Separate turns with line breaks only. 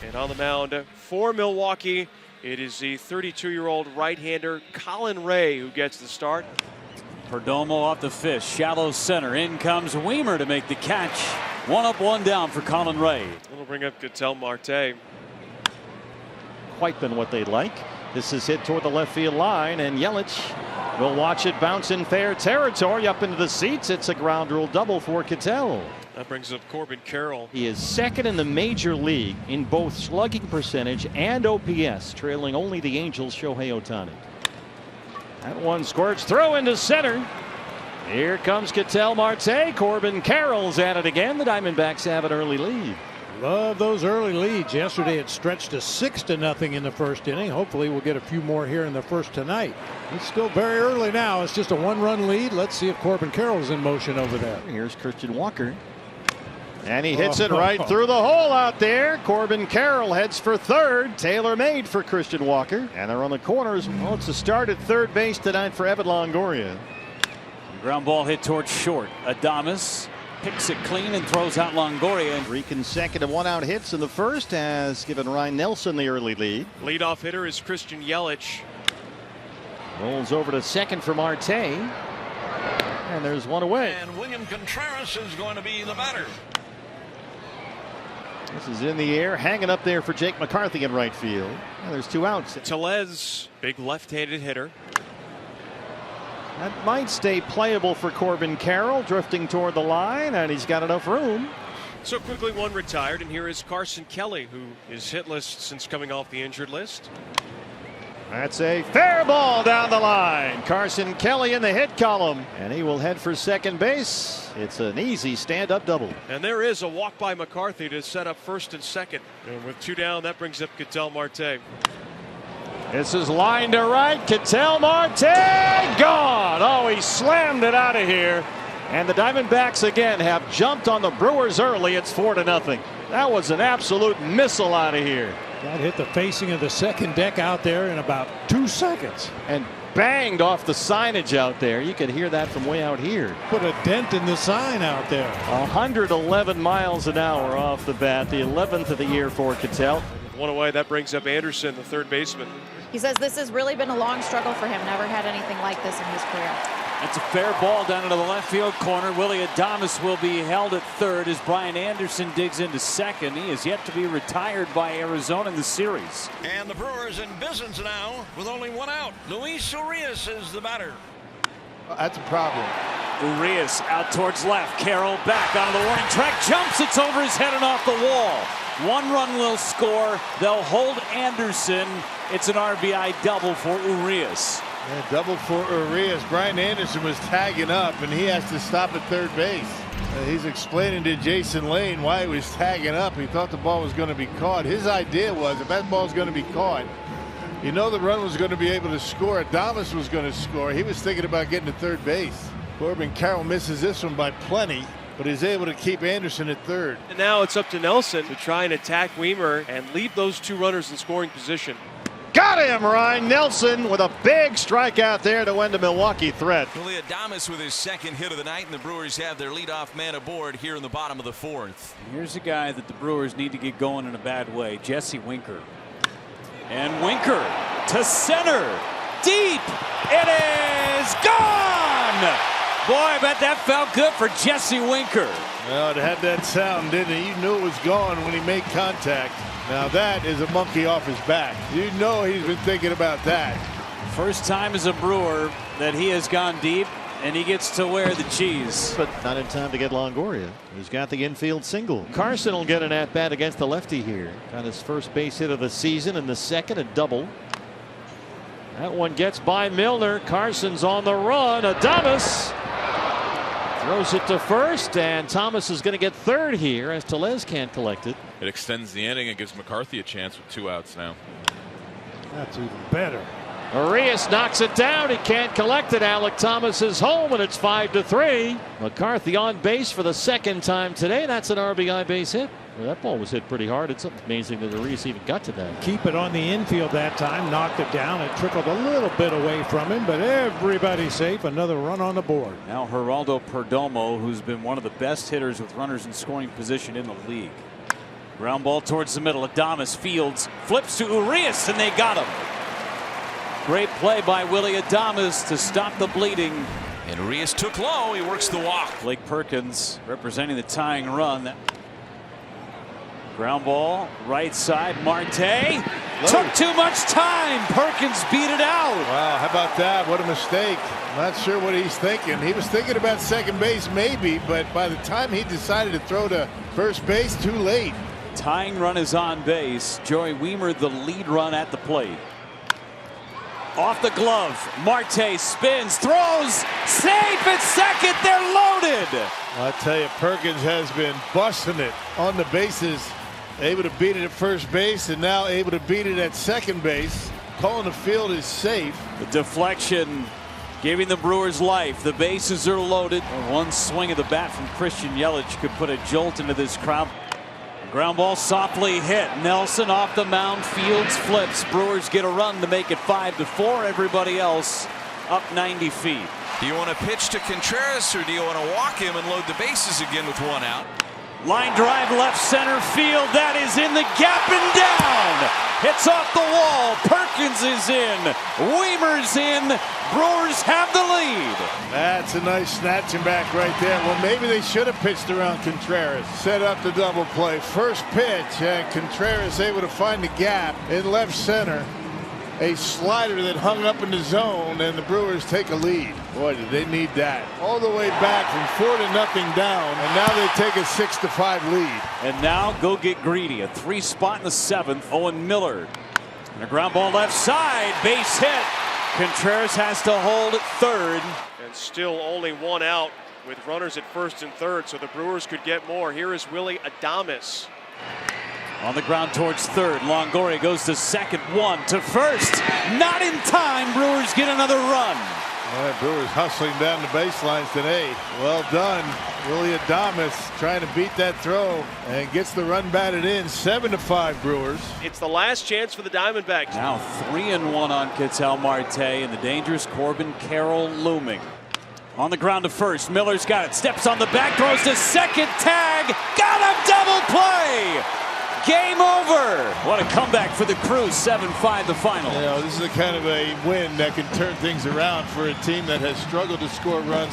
And on the mound for Milwaukee, it is the 32-year-old right-hander Colin Ray who gets the start.
Perdomo off the fish, shallow center. In comes Weimer to make the catch. One up, one down for Colin Ray.
It'll bring up Ketel Marte.
Quite been what they'd like. This is hit toward the left field line, and Yelich will watch it bounce in fair territory up into the seats. It's a ground rule double for Ketel.
That brings up Corbin Carroll.
He is second in the major league in both slugging percentage and OPS, trailing only the Angels' Shohei Ohtani. That one squirts through into center. Here comes Ketel Marte. Corbin Carroll's at it again. The Diamondbacks have an early lead.
Love those early leads. Yesterday it stretched to 6-0 in the first inning. Hopefully we'll get a few more here in the first tonight. It's still very early now. It's just a one-run lead. Let's see if Corbin Carroll's in motion over there.
Here's Christian Walker. And he hits it right through the hole out there. Corbin Carroll heads for third. Tailor-made for Christian Walker. And they're on the corners. Well, it's a start at third base tonight for Evan Longoria.
Ground ball hit towards short. Adames picks it clean and throws out Longoria.
3 consecutive one-out hits in the first has given Ryan Nelson the early lead.
Leadoff hitter is Christian Yelich.
Rolls over to second for Marte. And there's one away.
And William Contreras is going to be the batter.
This is in the air, hanging up there for Jake McCarthy in right field. And there's 2 outs.
Tellez, big left-handed hitter.
That might stay playable for Corbin Carroll, drifting toward the line, and he's got enough room.
So quickly one retired, and here is Carson Kelly, who is hitless since coming off the injured list.
That's a fair ball down the line. Carson Kelly in the hit column, and he will head for second base. It's an easy stand-up double.
And there is a walk by McCarthy to set up first and second. And with 2 down, that brings up Ketel Marte.
This is line to right. Ketel Marte gone. Oh, he slammed it out of here. And the Diamondbacks again have jumped on the Brewers early. It's 4-0. That was an absolute missile out of here.
That hit the facing of the second deck out there in about 2 seconds.
And banged off the signage out there. You can hear that from way out here.
Put a dent in the sign out there.
111 miles an hour off the bat. The 11th of the year for Ketel.
One away, that brings up Anderson, the third baseman.
He says this has really been a long struggle for him. Never had anything like this in his career.
It's a fair ball down into the left field corner. Willie Adames will be held at third as Brian Anderson digs into second. He is yet to be retired by Arizona in the series.
And the Brewers in business now with only 1 out. Luis Urias is the batter.
That's a problem.
Urias out towards left. Carroll back on the warning track. Jumps. It's over his head and off the wall. 1 run will score. They'll hold Anderson. It's an RBI double for Urias.
Yeah, double for Urias. Brian Anderson was tagging up, and he has to stop at third base. He's explaining to Jason Lane why he was tagging up. He thought the ball was going to be caught. His idea was if that ball is going to be caught, you know the run was going to be able to score. Adames was going to score. He was thinking about getting to third base. Corbin Carroll misses this one by plenty, but he's able to keep Anderson at third.
And now it's up to Nelson to try and attack Weimer and leave those 2 runners in scoring position.
Got him, Ryan Nelson, with a big strikeout there to end the Milwaukee threat.
Willie Adames with his second hit of the night, and the Brewers have their leadoff man aboard here in the bottom of the 4th.
Here's a guy that the Brewers need to get going in a bad way, Jesse Winker. And Winker to center, deep. It is gone. Boy, I bet that felt good for Jesse Winker.
Well, it had that sound, didn't it? You knew it was gone when he made contact. Now that is a monkey off his back. You know he's been thinking about that.
First time as a Brewer that he has gone deep, and he gets to wear the cheese.
But not in time to get Longoria. He's got the infield single. Carson will get an at-bat against the lefty here. Got his first base hit of the season, and the second a double. That one gets by Milner. Carson's on the run. Adames throws it to first, and Thomas is going to get third here as Tellez can't collect it.
It extends the inning and gives McCarthy a chance with 2 outs now.
That's even better.
Urias knocks it down. He can't collect it. Alec Thomas is home, and it's 5-3. McCarthy on base for the second time today. That's an RBI base hit. Well, that ball was hit pretty hard. It's amazing that Urias even got to that.
Keep it on the infield that time. Knocked it down. It trickled a little bit away from him, but everybody's safe. Another run on the board.
Now Geraldo Perdomo, who's been one of the best hitters with runners in scoring position in the league. Ground ball towards the middle. Adames fields, flips to Urias, and they got him. Great play by Willie Adames to stop the bleeding.
And Urias took low. He works the walk.
Blake Perkins representing the tying run. Ground ball, right side. Marte took too much time. Perkins beat it out.
Wow, how about that? What a mistake. Not sure what he's thinking. He was thinking about second base maybe, but by the time he decided to throw to first base, too late.
Tying run is on base. Joey Wiemer, the lead run at the plate. Off the glove. Marte spins, throws, safe at second. They're loaded.
I tell you, Perkins has been busting it on the bases. Able to beat it at first base and now able to beat it at second base. Calling the field is safe.
The deflection giving the Brewers life. The bases are loaded. One swing of the bat from Christian Yelich could put a jolt into this crowd. Ground ball softly hit. Nelson off the mound. Fields flips. Brewers get a run to make it 5-4. Everybody else up 90 feet.
Do you want to pitch to Contreras or do you want to walk him and load the bases again with one out?
Line drive left center field. That is in the gap and down. Hits off the wall. Perkins is in. Wiemer's in. Brewers have the lead.
That's a nice snatching back right there. Well, maybe they should have pitched around Contreras. Set up the double play. First pitch, and Contreras able to find the gap in left center. A slider that hung up in the zone, and the Brewers take a lead. Boy, did they need that. All the way back from 4-0 down, and now they take a 6-5 lead.
And now go get greedy. A 3-spot in the 7th. Owen Miller. And a ground ball left side. Base hit. Contreras has to hold at third.
And still only one out with runners at first and third, so the Brewers could get more. Here is Willie Adames.
On the ground towards third. Longoria goes to second. One to first. Not in time. Brewers get another run.
All right, Brewers hustling down the baselines today. Well done. Willie Adames trying to beat that throw and gets the run batted in. 7-5 Brewers.
It's the last chance for the Diamondbacks.
Now 3-1 on Ketel Marte, and the dangerous Corbin Carroll looming. On the ground to first. Miller's got it. Steps on the back. Throws to second. Tag. Got him. Double play. Game over. What a comeback for the Crew. 7-5 the final.
You know, this is a kind of a win that can turn things around for a team that has struggled to score runs